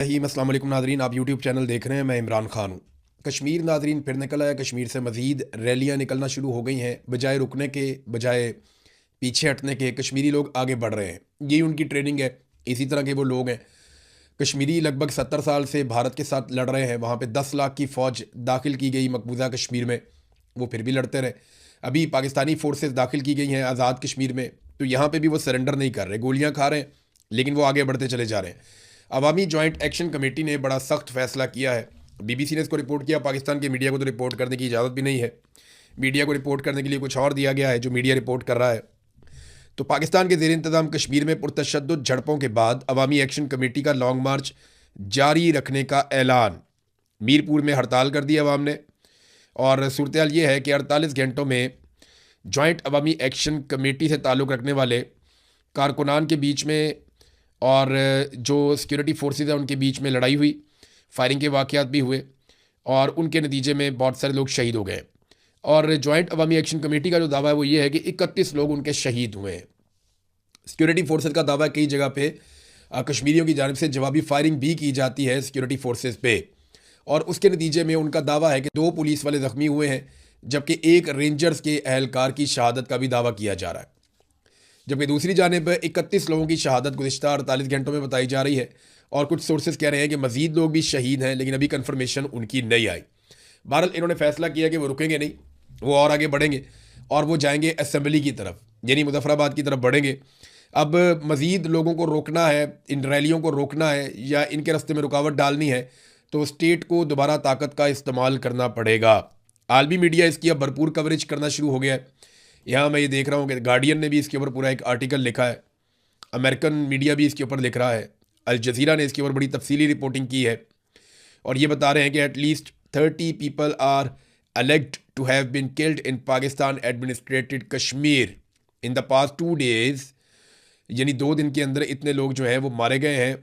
अस्सलाम वालेकुम नाजरीन, आप यूट्यूब चैनल देख रहे हैं। मैं इमरान खान हूँ। कश्मीर नाजरीन फिर निकल आया। कश्मीर से मज़ीद रैलियाँ निकलना शुरू हो गई हैं। बजाय रुकने के, बजाय पीछे हटने के, कश्मीरी लोग आगे बढ़ रहे हैं। यही उनकी ट्रेनिंग है। इसी तरह के वो लोग हैं। कश्मीरी लगभग 70 साल से भारत के साथ लड़ रहे हैं। वहाँ पे 10 लाख की फ़ौज दाखिल की गई मकबूजा कश्मीर में, वो फिर भी लड़ते रहे। अभी पाकिस्तानी फोर्सेस दाखिल की गई हैं आज़ाद कश्मीर में, तो यहाँ पे भी वो सरेंडर नहीं कर रहे, गोलियाँ खा रहे हैं, लेकिन वो आगे बढ़ते चले जा रहे हैं। अवामी जॉइंट एक्शन कमेटी ने बड़ा सख्त फैसला किया है। BBC ने इसको रिपोर्ट किया। पाकिस्तान के मीडिया को तो रिपोर्ट करने की इजाज़त भी नहीं है। मीडिया को रिपोर्ट करने के लिए कुछ और दिया गया है जो मीडिया रिपोर्ट कर रहा है। तो पाकिस्तान के ज़ेर इंतज़ाम कश्मीर में पुरतशद्दुद झड़पों के बाद अवामी एक्शन कमेटी का लॉन्ग मार्च जारी रखने का ऐलान। मीरपुर में हड़ताल कर दी अवाम ने, और सूरत हाल ये है कि 48 घंटों में जॉइंट अवामी एक्शन कमेटी से ताल्लुक़ रखने वाले कारकुनान के बीच में और जो सिक्योरिटी फोर्सेस हैं उनके बीच में लड़ाई हुई, फायरिंग के वाक़यात भी हुए, और उनके नतीजे में बहुत सारे लोग शहीद हो गए। और जॉइंट अवामी एक्शन कमेटी का जो दावा है वो ये है कि 31 लोग उनके शहीद हुए हैं। सिक्योरिटी फोर्सेस का दावा है कई जगह पे कश्मीरियों की जानिब से जवाबी फायरिंग भी की जाती है सिक्योरिटी फोर्सेस पे, और उसके नतीजे में उनका दावा है कि 2 पुलिस वाले ज़ख्मी हुए हैं, जबकि 1 रेंजर्स के एहलकार की शहादत का भी दावा किया जा रहा है। जबकि दूसरी जानिब 31 लोगों की शहादत गुज़िश्ता 48 घंटों में बताई जा रही है, और कुछ सोर्सेज कह रहे हैं कि मज़ीद लोग भी शहीद हैं, लेकिन अभी कन्फर्मेशन उनकी नहीं आई। बहरहाल इन्होंने फैसला किया कि वो रुकेंगे नहीं, वो और आगे बढ़ेंगे, और वो जाएंगे असम्बली की तरफ, यानी मुजफ्फराबाद की तरफ बढ़ेंगे। अब मज़ीद लोगों को रोकना है, इन रैलियों को रोकना है या इनके रास्ते में रुकावट डालनी है, तो स्टेट को दोबारा ताकत का इस्तेमाल करना पड़ेगा। आलमी मीडिया इसकी अब भरपूर कवरेज करना शुरू हो गया है। यहाँ मैं ये देख रहा हूँ कि गार्डियन ने भी इसके ऊपर पूरा एक आर्टिकल लिखा है, अमेरिकन मीडिया भी इसके ऊपर लिख रहा है, अल जज़ीरा ने इसके ऊपर बड़ी तफसीली रिपोर्टिंग की है, और ये बता रहे हैं कि at least 30 people are alleged to have been killed in Pakistan administrated Kashmir in the past 2 days। यानी 2 दिन के अंदर इतने लोग जो हैं वो मारे गए हैं,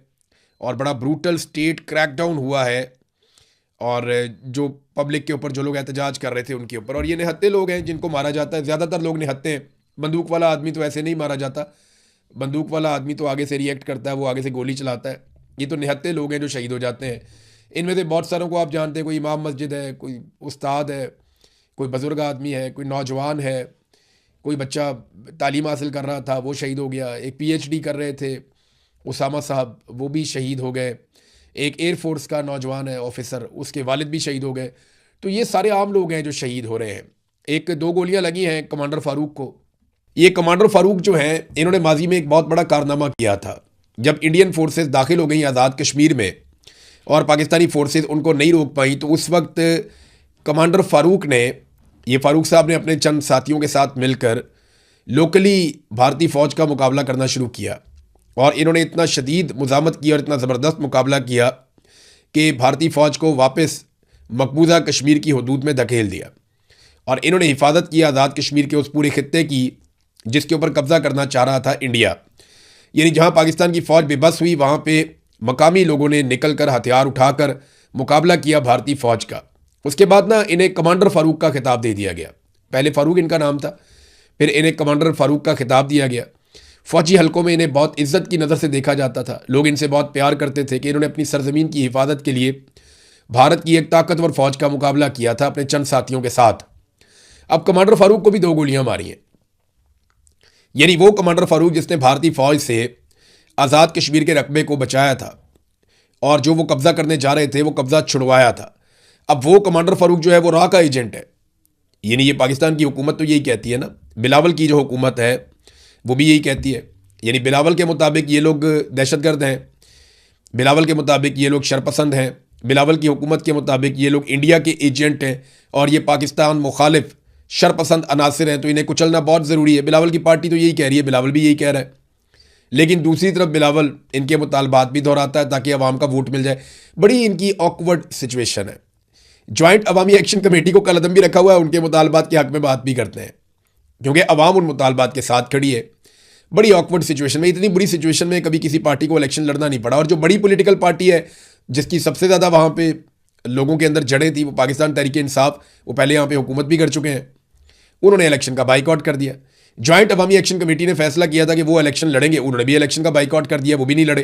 और बड़ा ब्रूटल स्टेट क्रैकडाउन हुआ है, और जो पब्लिक के ऊपर जो लोग एहतजाज कर रहे थे उनके ऊपर, और ये निहत्ते लोग हैं जिनको मारा जाता है। ज़्यादातर लोग निहत्ते हैं। बंदूक वाला आदमी तो ऐसे नहीं मारा जाता। बंदूक वाला आदमी तो आगे से रिएक्ट करता है, वो आगे से गोली चलाता है। ये तो निहत्ते लोग हैं जो शहीद हो जाते हैं। इनमें से बहुत सारों को आप जानते हैं, कोई इमाम मस्जिद है, कोई उस्ताद है, कोई बुज़ुर्ग आदमी है, कोई नौजवान है, कोई बच्चा तालीम हासिल कर रहा था वो शहीद हो गया, एक PhD कर रहे थे उसामा साहब, वो भी शहीद हो गए, एक एयरफोर्स का नौजवान है ऑफिसर, उसके वालिद भी शहीद हो गए। तो ये सारे आम लोग हैं जो शहीद हो रहे हैं। 1-2 गोलियां लगी हैं कमांडर फारूक को। ये कमांडर फारूक जो हैं, इन्होंने माजी में एक बहुत बड़ा कारनामा किया था। जब इंडियन फोर्सेस दाखिल हो गई आज़ाद कश्मीर में और पाकिस्तानी फोर्सेस उनको नहीं रोक पाई, तो उस वक्त कमांडर फारूक ने, ये फारूक साहब ने अपने चंद साथियों के साथ मिलकर लोकली भारतीय फ़ौज का मुकाबला करना शुरू किया, और इन्होंने इतना शदीद मुज़ामत किया और इतना ज़बरदस्त मुकाबला किया कि भारतीय फ़ौज को वापस मकबूजा कश्मीर की हदूद में धकेल दिया, और इन्होंने हिफाजत की आज़ाद कश्मीर के उस पूरे खित्ते की जिसके ऊपर कब्ज़ा करना चाह रहा था इंडिया। यानी जहाँ पाकिस्तान की फ़ौज बेबस हुई, वहाँ पर मकामी लोगों ने निकल कर हथियार उठाकर मुकाबला किया भारतीय फ़ौज का। उसके बाद ना इन्हें कमांडर फारूक का खिताब दे दिया गया। पहले फारूक इनका नाम था, फिर इन्हें कमांडर फारूक का खिताब दिया गया। फ़ौजी हलकों में इन्हें बहुत इज्जत की नज़र से देखा जाता था। लोग इनसे बहुत प्यार करते थे कि इन्होंने अपनी सरजमीन की हिफाजत के लिए भारत की एक ताकतवर फ़ौज का मुकाबला किया था अपने चंद साथियों के साथ। अब कमांडर फारूक को भी 2 गोलियां मारी हैं। यानी वो कमांडर फारूक जिसने भारतीय फ़ौज से आज़ाद कश्मीर के रकबे को बचाया था, और जो वो कब्ज़ा करने जा रहे थे वो कब्ज़ा छुड़वाया था। अब वो कमांडर फारूक जो है वो राह का एजेंट है। यानी ये पाकिस्तान की हुकूमत तो यही कहती है ना, बिलावल की जो हुकूमत है वो भी यही कहती है। यानी बिलावल के मुताबिक ये लोग दहशतगर्द हैं, बिलावल के मुताबिक ये लोग शरपसंद हैं, बिलावल की हुकूमत के मुताबिक ये लोग इंडिया के एजेंट हैं, और ये पाकिस्तान मुखालिफ शरपसंद अनासिर हैं, तो इन्हें कुचलना बहुत ज़रूरी है। बिलावल की पार्टी तो यही कह रही है, बिलावल भी यही कह रहा है। लेकिन दूसरी तरफ बिलावल इनके मुतालबात भी दोहराता है ताकि अवाम का वोट मिल जाए। बड़ी इनकी ऑकवर्ड सिचुएशन है। जॉइंट अवामी एक्शन कमेटी को कलदम भी रखा हुआ है, उनके मुतालबात के हक़ में बात भी करते हैं, क्योंकि अवाम उन मुतालबात के साथ खड़ी है। बड़ी ऑकवर्ड सिचुएशन में, इतनी बुरी सिचुएशन में कभी किसी पार्टी को इलेक्शन लड़ना नहीं पड़ा। और जो बड़ी पॉलिटिकल पार्टी है जिसकी सबसे ज़्यादा वहाँ पे लोगों के अंदर जड़ें थी, वो पाकिस्तान तहरीक इंसाफ, वो पहले यहाँ पे हुकूमत भी कर चुके हैं, उन्होंने इलेक्शन का बाइकआउट कर दिया। जॉइंट अवामी एक्शन कमेटी ने फैसला किया था कि वो इलेक्शन लड़ेंगे, उन्होंने भी इलेक्शन का बाइकआउट कर दिया, वो भी नहीं लड़े।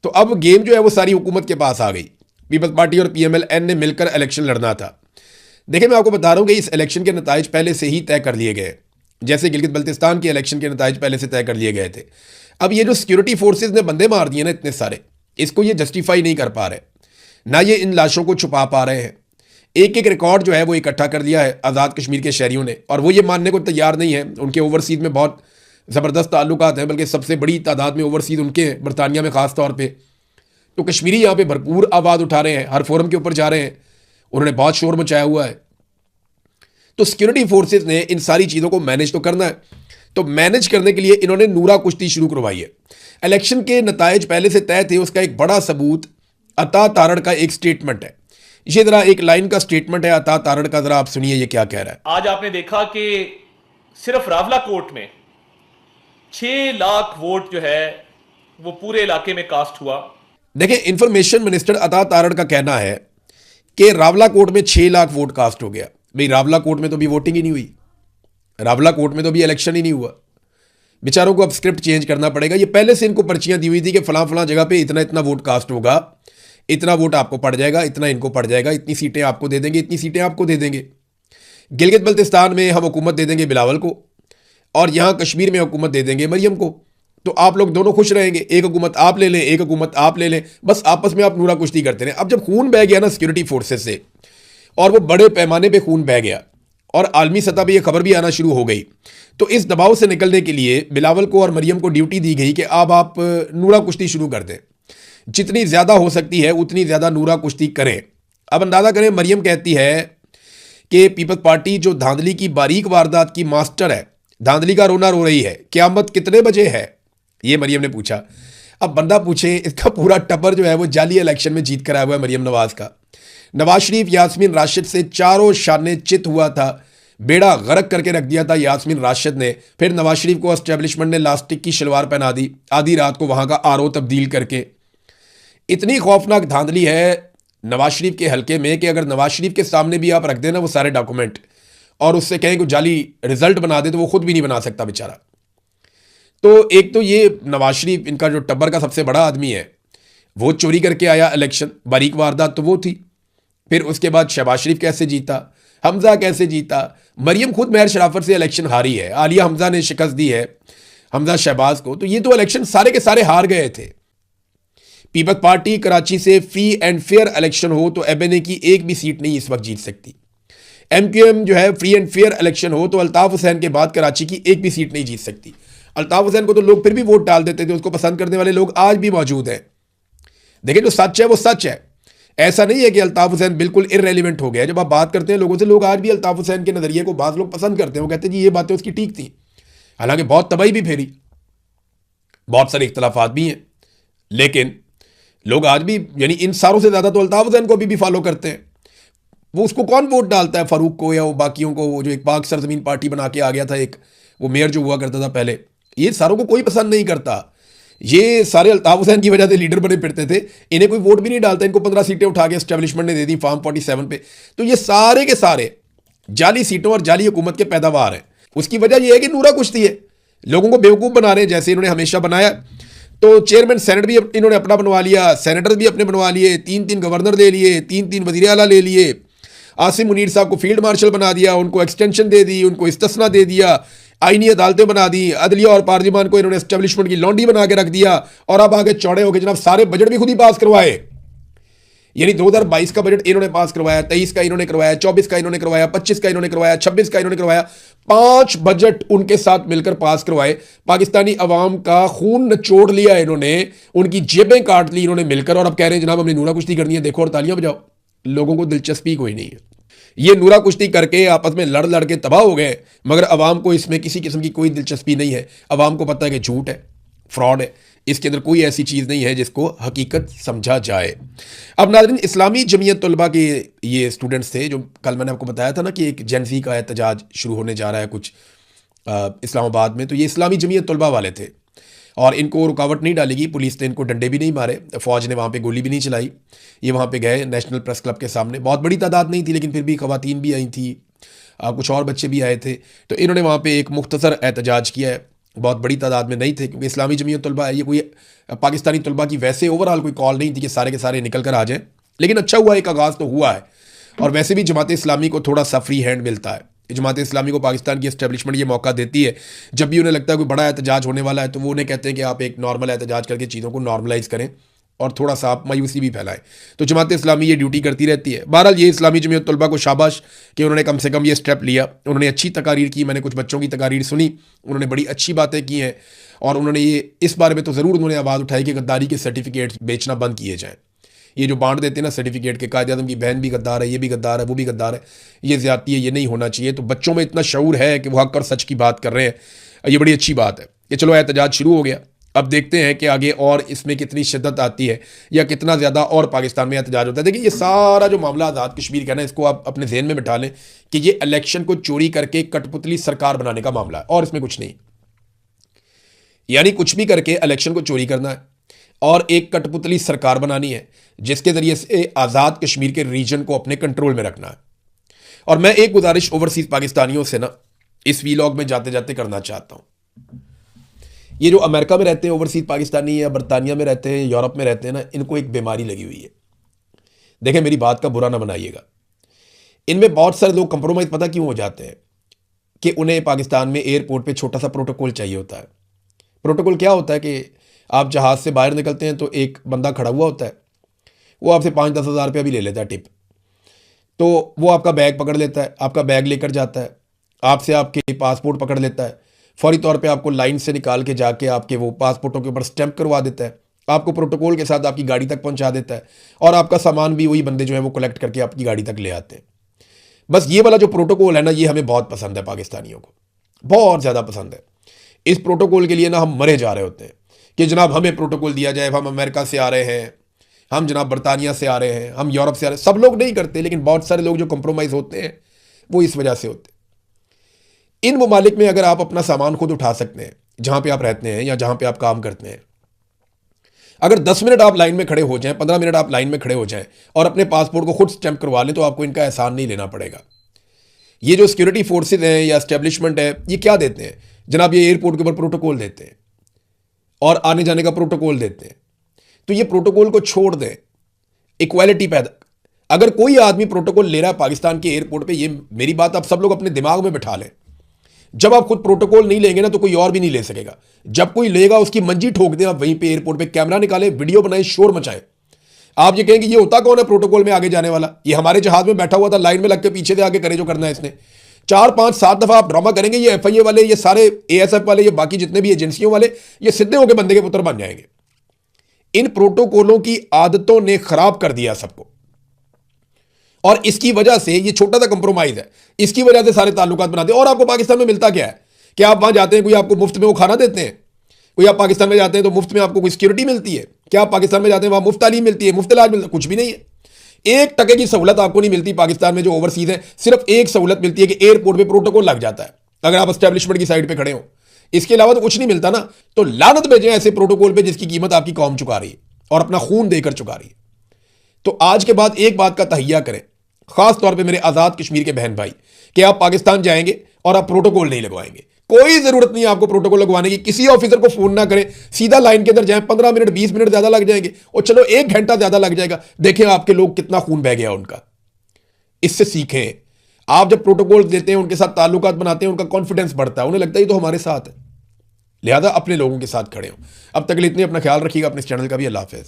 तो अब गेम जो है वो सारी हुकूमत के पास आ गई। पीपल्स पार्टी और PMLN ने मिलकर इलेक्शन लड़ना था। देखिए, मैं आपको बता रहा हूँ कि इस इलेक्शन के नताइज पहले से ही तय कर लिए गए, जैसे गिलगित बल्तिस्तान के इलेक्शन के नताइज पहले से तय कर लिए गए थे। अब ये जो सिक्योरिटी फोर्सेज ने बंदे मार दिए ना इतने सारे, इसको ये जस्टिफाई नहीं कर पा रहे, ना ये इन लाशों को छुपा पा रहे हैं। एक एक रिकॉर्ड जो है वो इकट्ठा कर लिया है आज़ाद कश्मीर के शहरियों ने, और वो ये मानने को तैयार नहीं है। उनके ओवरसीज़ में बहुत ज़बरदस्त ताल्लुकात हैं, बल्कि सबसे बड़ी तादाद में ओवरसीज़ उनके हैं, बरतानिया में ख़ास तौर पर। तो कश्मीरी यहाँ पे भरपूर आवाज़ उठा रहे हैं, हर फोरम के ऊपर जा रहे हैं, उन्होंने बहुत शोर मचाया हुआ है। तो सिक्योरिटी फोर्सेज ने इन सारी चीज़ों को मैनेज तो करना है, तो मैनेज करने के लिए इन्होंने नूरा कुश्ती शुरू करवाई है। इलेक्शन के नताइज पहले से तय थे, उसका एक बड़ा सबूत अता तारड़ का एक स्टेटमेंट है। ये जरा एक लाइन का स्टेटमेंट है अता तारड़ का, जरा आप सुनिए ये क्या कह रहा है। आज आपने देखा कि सिर्फ रावला कोट में 6 लाख वोट जो है वो पूरे इलाके में कास्ट हुआ। देखिए, इंफॉर्मेशन मिनिस्टर अता तारड़ का कहना है कि रावला कोट में 6 लाख वोट कास्ट हो गया। भाई, रावला कोट में तो अभी वोटिंग ही नहीं हुई, रावला कोट में तो अभी इलेक्शन ही नहीं हुआ। बेचारों को अब स्क्रिप्ट चेंज करना पड़ेगा। ये पहले से इनको पर्चियां दी हुई थी कि फलां फलां जगह पे इतना इतना वोट कास्ट होगा, इतना वोट आपको पड़ जाएगा, इतना इनको पड़ जाएगा, इतनी सीटें आपको दे देंगे, इतनी सीटें आपको दे देंगे। गिलगित बल्तिस्तान में हम हुकूमत दे देंगे बिलावल को, और यहाँ कश्मीर में हुकूमत दे देंगे मरियम को। तो आप लोग दोनों खुश रहेंगे, एक हुकूमत आप ले लें, एक हुकूमत आप ले लें, बस आपस में आप नूरा कुश्ती करते रहें। अब जब खून बह गया ना सिक्योरिटी फोर्सेज से, और वो बड़े पैमाने पे खून बह गया, और आलमी सतह पे ये खबर भी आना शुरू हो गई, तो इस दबाव से निकलने के लिए बिलावल को और मरियम को ड्यूटी दी गई कि अब आप नूरा कुश्ती शुरू कर दें, जितनी ज़्यादा हो सकती है उतनी ज़्यादा नूरा कुश्ती करें। अब अंदाज़ा करें, मरियम कहती है कि पीपल्स पार्टी जो धांधली की बारीक वारदात की मास्टर है, धांधली का रोना रो रही है, क़यामत कितने बजे है, ये मरियम ने पूछा। अब बंदा पूछे, इसका पूरा टब्बर जो है वो जाली इलेक्शन में जीत कर आया हुआ है मरियम नवाज का। नवाज शरीफ यास्मीन राशिद से चारों शाने चित हुआ था, बेड़ा गर्क करके रख दिया था यास्मीन राशिद ने। फिर नवाज शरीफ को एस्टेब्लिशमेंट ने लास्टिक की शलवार पहना दी, आधी रात को वहाँ का RO तब्दील करके। इतनी खौफनाक धांधली है नवाज शरीफ के हल्के में कि अगर नवाज शरीफ के सामने भी आप रख देना वो सारे डॉक्यूमेंट, और उससे कहें कि जाली रिजल्ट बना दे, तो वो खुद भी नहीं बना सकता बेचारा। तो एक तो ये नवाज शरीफ, इनका जो टब्बर का सबसे बड़ा आदमी है, वो चोरी करके आया इलेक्शन, बारीक वारदात तो वो थी। फिर उसके बाद शहबाज शरीफ कैसे जीता, हमजा कैसे जीता, मरियम खुद महर शराफत से इलेक्शन हारी है, आलिया हमजा ने शिकस्त दी है हमजा शहबाज को। तो ये तो इलेक्शन सारे के सारे हार गए थे। पीपल्स पार्टी कराची से फ्री एंड फेयर इलेक्शन हो तो MNA की एक भी सीट नहीं इस वक्त जीत सकती। MQM जो है फ्री एंड फेयर इलेक्शन हो तो अल्ताफ हुसैन के बाद कराची की एक भी सीट नहीं जीत सकती। अल्ताफ हुसैन को तो लोग फिर भी वोट डाल देते थे, उसको पसंद करने वाले लोग आज भी मौजूद हैं। देखिए, जो सच है वो सच है, ऐसा नहीं है कि अल्ताफ हुसैन बिल्कुल इररेलेवेंट हो गया। जब आप बात करते हैं लोगों से, लोग आज भी अल्ताफ हुसैन के नज़रिए को बात लोग पसंद करते हैं, वो कहते हैं जी ये बातें उसकी ठीक थी, हालांकि बहुत तबाही भी फेरी, बहुत सारे इख्तलाफात भी हैं, लेकिन लोग आज भी, यानी इन सारों से ज़्यादा तो अल्ताफ हुसैन को अभी भी फॉलो करते हैं। वो उसको कौन वोट डालता है, फारूक को या वो बाकियों को, वो जो एक पाक सरजमीन पार्टी बना के आ गया था, एक वो मेयर जो हुआ करता था पहले, ये सारों को कोई पसंद नहीं करता। ये सारे अल्ताफ हुसैन की वजह से लीडर बने फिरते थे, इन्हें कोई वोट भी नहीं डालता। इनको 15 सीटें उठा के एस्टेब्लिशमेंट ने दे दी फार्म 47 पे। तो ये सारे के सारे जाली सीटों और जाली हुकूमत के पैदावार हैं। उसकी वजह यह है कि नूरा कुश्ती है, लोगों को बेवकूफ़ बना रहे हैं, जैसे इन्होंने हमेशा बनाया। तो चेयरमैन सेनेट भी इन्होंने अपना बनवा लिया, सेनेटर भी अपने बनवा लिए, 3-3 गवर्नर ले लिए, 3-3 वज़ीर आला ले लिए, आसिम मुनीर साहब को फील्ड मार्शल बना दिया, उनको एक्सटेंशन दे दी, उनको इस्तिस्ना दे दिया, आईनी अदालतें बना दी, अदलिया और पार्लियामान को इन्होंने एस्टेब्लिशमेंट की लॉन्डी बना के रख दिया, और अब आगे चौड़े होकर जनाब सारे बजट भी खुद ही पास करवाए। यानी 2022 का बजट इन्होंने पास करवाया, 23 का इन्होंने करवाया, 24 का इन्होंने करवाया, 25 का इन्होंने करवाया, 26 का इन्होंने करवाया, 5 बजट उनके साथ मिलकर पास करवाए। पाकिस्तानी अवाम का खून निचोड़ लिया इन्होंने, उनकी जेबें काट ली इन्होंने मिलकर, और अब कह रहे हैं जनाब हमने नूरा कुश्ती करनी है, देखो और तालियां बजाओ। लोगों को दिलचस्पी कोई नहीं है। ये नूरा कुश्ती करके आपस में लड़ लड़ के तबाह हो गए, मगर अवाम को इसमें किसी किस्म की कोई दिलचस्पी नहीं है। अवाम को पता है कि झूठ है, फ्रॉड है, इसके अंदर कोई ऐसी चीज़ नहीं है जिसको हकीकत समझा जाए। अब नाज़रीन, इस्लामी जमीयत तलबा के ये स्टूडेंट्स थे, जो कल मैंने आपको बताया था ना कि एक जेन ज़ी का एहतजाज शुरू होने जा रहा है कुछ इस्लामाबाद में, तो ये इस्लामी जमीयत तलबा वाले थे, और इनको रुकावट नहीं डालेगी, पुलिस ने इनको डंडे भी नहीं मारे, फ़ौज ने वहाँ पे गोली भी नहीं चलाई। ये वहाँ पे गए नेशनल प्रेस क्लब के सामने, बहुत बड़ी तादाद नहीं थी, लेकिन फिर भी ख़वातीन भी आई थी, कुछ और बच्चे भी आए थे। तो इन्होंने वहाँ पे एक मुख्तसर एहतजाज किया है, बहुत बड़ी तादाद में नहीं थे, क्योंकि इस्लामी जमीयत तलबा है, ये कोई पाकिस्तानी तलबा की वैसे ओवरऑल कोई कॉल नहीं थी कि सारे के सारे निकल कर आ जाएं। लेकिन अच्छा हुआ, एक आगाज़ तो हुआ है। और वैसे भी जमात इस्लामी को थोड़ा सा फ्री हैंड मिलता है। जमात इस्लामी को पाकिस्तान की एस्टेब्लिशमेंट ये मौका देती है, जब भी उन्हें लगता है कोई बड़ा एहतजाज होने वाला है तो वो उन्हें कहते हैं कि आप एक नॉर्मल एहतजाज करके चीज़ों को नॉर्मलाइज करें और थोड़ा सा आप मायूसी भी फैलाएं। तो जमात इस्लामी ये ड्यूटी करती रहती है। बहरहाल ये इस्लामी जमीयत तलबा को शाबाश कि उन्होंने कम से कम ये स्टेप लिया। उन्होंने अच्छी तकारीर की, मैंने कुछ बच्चों की तकारीर सुनी, उन्होंने बड़ी अच्छी बातें की हैं। और उन्होंने ये इस बारे में तो ज़रूर उन्होंने आवाज़ उठाई कि गद्दारी के सर्टिफिकेट बेचना बंद किए जाएँ। ये जो बांट देते हैं ना सर्टिफिकेट के, कायद आज़म की बहन भी गद्दार है, ये भी गद्दार है, वो भी गद्दार है, ये ज़्यादती है, ये नहीं होना चाहिए। तो बच्चों में इतना शऊर है कि वो हक और सच की बात कर रहे हैं। ये बड़ी अच्छी बात है कि चलो एहतजाज शुरू हो गया। अब देखते हैं कि आगे और इसमें कितनी शिद्दत आती है या कितना ज़्यादा और पाकिस्तान में एहतजाज होता है। देखिए, ये सारा जो मामला आज़ाद कश्मीर का ना, इसको आप अपने जहन में बिठा लें कि ये इलेक्शन को चोरी करके कठपुतली सरकार बनाने का मामला है, और इसमें कुछ नहीं। यानी कुछ भी करके इलेक्शन को चोरी करना है और एक कठपुतली सरकार बनानी है, जिसके ज़रिए से आज़ाद कश्मीर के रीजन को अपने कंट्रोल में रखना है। और मैं एक गुजारिश ओवरसीज़ पाकिस्तानियों से ना इस वीलॉग में जाते जाते करना चाहता हूँ। ये जो अमेरिका में रहते हैं ओवरसीज़ पाकिस्तानी, या बरतानिया में रहते हैं, यूरोप में रहते हैं ना, इनको एक बीमारी लगी हुई है। देखें, मेरी बात का बुरा ना बनाइएगा। इनमें बहुत सारे लोग कंप्रोमाइज़ पता क्यों हो जाते हैं कि उन्हें पाकिस्तान में एयरपोर्ट पे छोटा सा प्रोटोकॉल चाहिए होता है। प्रोटोकॉल क्या होता है कि आप जहाज़ से बाहर निकलते हैं तो एक बंदा खड़ा हुआ होता है, वो आपसे 5-10 हज़ार रुपया भी ले लेता है टिप। तो वो आपका बैग पकड़ लेता है, आपका बैग लेकर जाता है, आपसे आपके पासपोर्ट पकड़ लेता है, फौरी तौर पे आपको लाइन से निकाल के जाके आपके वो पासपोर्टों के ऊपर स्टैंप करवा देता है, आपको प्रोटोकॉल के साथ आपकी गाड़ी तक पहुंचा देता है, और आपका सामान भी वही बंदे जो है वो कलेक्ट करके आपकी गाड़ी तक ले आते हैं। बस ये वाला जो प्रोटोकॉल है ना, ये हमें बहुत पसंद है, पाकिस्तानियों को बहुत ज़्यादा पसंद है। इस प्रोटोकॉल के लिए ना हम मरे जा रहे होते हैं कि जनाब हमें प्रोटोकॉल दिया जाए, हम अमेरिका से आ रहे हैं, हम जनाब बरतानिया से आ रहे हैं, हम यूरोप से आ रहे हैं। सब लोग नहीं करते, लेकिन बहुत सारे लोग जो कंप्रोमाइज़ होते हैं वो इस वजह से होते हैं। इन ममालिक में अगर आप अपना सामान खुद उठा सकते हैं, जहाँ पे आप रहते हैं या जहाँ पे आप काम करते हैं, अगर 10 मिनट आप लाइन में खड़े हो जाएं, 15 मिनट आप लाइन में खड़े हो जाएं और अपने पासपोर्ट को खुद स्टैंप करवा लें, तो आपको इनका एहसान नहीं लेना पड़ेगा। ये जो सिक्योरिटी फोर्सेज हैं या एस्टेब्लिशमेंट है, ये क्या देते हैं जनाब? ये एयरपोर्ट के ऊपर प्रोटोकॉल देते हैं और आने जाने का प्रोटोकॉल देते हैं। तो ये प्रोटोकॉल को छोड़ दें, इक्वालिटी पैदा। अगर कोई आदमी प्रोटोकॉल ले रहा है पाकिस्तान के एयरपोर्ट पे, ये मेरी बात आप सब लोग अपने दिमाग में बिठा लें, जब आप खुद प्रोटोकॉल नहीं लेंगे ना तो कोई और भी नहीं ले सकेगा। जब कोई लेगा उसकी मंजी ठोक दें आप वहीं पे एयरपोर्ट पे, कैमरा निकालें, वीडियो बनाएं, शोर मचाएं। आप ये कहेंगे ये होता कौन है प्रोटोकॉल में आगे जाने वाला? ये हमारे जहाज में बैठा हुआ था, लाइन में लग के पीछे से आगे करे जो करना है इसने। 4-5-7 दफा आप ड्रामा करेंगे, ये FIA वाले, ये सारे ASF वाले, ये बाकी जितने भी एजेंसियों वाले, ये सीधे होकर बंदे के पुत्र बन जाएंगे। इन प्रोटोकॉलों की आदतों ने खराब कर दिया सबको, और इसकी वजह से ये छोटा सा कंप्रोमाइज है, इसकी वजह से सारे ताल्लुकात बनाते हैं। और आपको पाकिस्तान में मिलता क्या है कि आप वहां जाते हैं, कोई आपको मुफ्त में वो खाना देते हैं? कोई आप पाकिस्तान में जाते हैं तो मुफ्त में आपको कोई सिक्योरिटी मिलती है? क्या आप पाकिस्तान में जाते हैं वहां मुफ्त तालीम मिलती है, मुफ्त इलाज मिलता है? कुछ भी नहीं है। 1 टके की सहूलत आपको नहीं मिलती पाकिस्तान में जो ओवरसीज है। सिर्फ एक सहूलत मिलती है कि एयरपोर्ट पे प्रोटोकॉल लग जाता है अगर आप एस्टेब्लिशमेंट की साइड पे खड़े हो। इसके अलावा तो कुछ नहीं मिलता ना। तो लानत भेजें ऐसे प्रोटोकॉल पे जिसकी कीमत आपकी कौम चुका रही है और अपना खून देकर चुका रही है। तो आज के बाद एक बात का तहिया करें, खास तौर पे मेरे आज़ाद कश्मीर के बहन भाई, कि आप पाकिस्तान जाएंगे और आप प्रोटोकॉल नहीं लगवाएंगे। कोई जरूरत नहीं है आपको प्रोटोकॉल लगवाने की। किसी ऑफिसर को फोन ना करें, सीधा लाइन के अंदर जाएं। 15 मिनट 20 मिनट ज्यादा लग जाएंगे, और चलो 1 घंटा ज्यादा लग जाएगा। देखें आपके लोग कितना खून बह गया उनका। इससे सीखें। आप जब प्रोटोकॉल देते हैं, उनके साथ ताल्लुकात बनाते हैं, उनका कॉन्फिडेंस बढ़ता है, उन्हें लगता है ये तो हमारे साथ है। लिहाजा अपने लोगों के साथ खड़े हो। अब तक के लिए इतने, अपना ख्याल रखिएगा, अपने इस चैनल का भी। अल्लाह हाफ़िज़।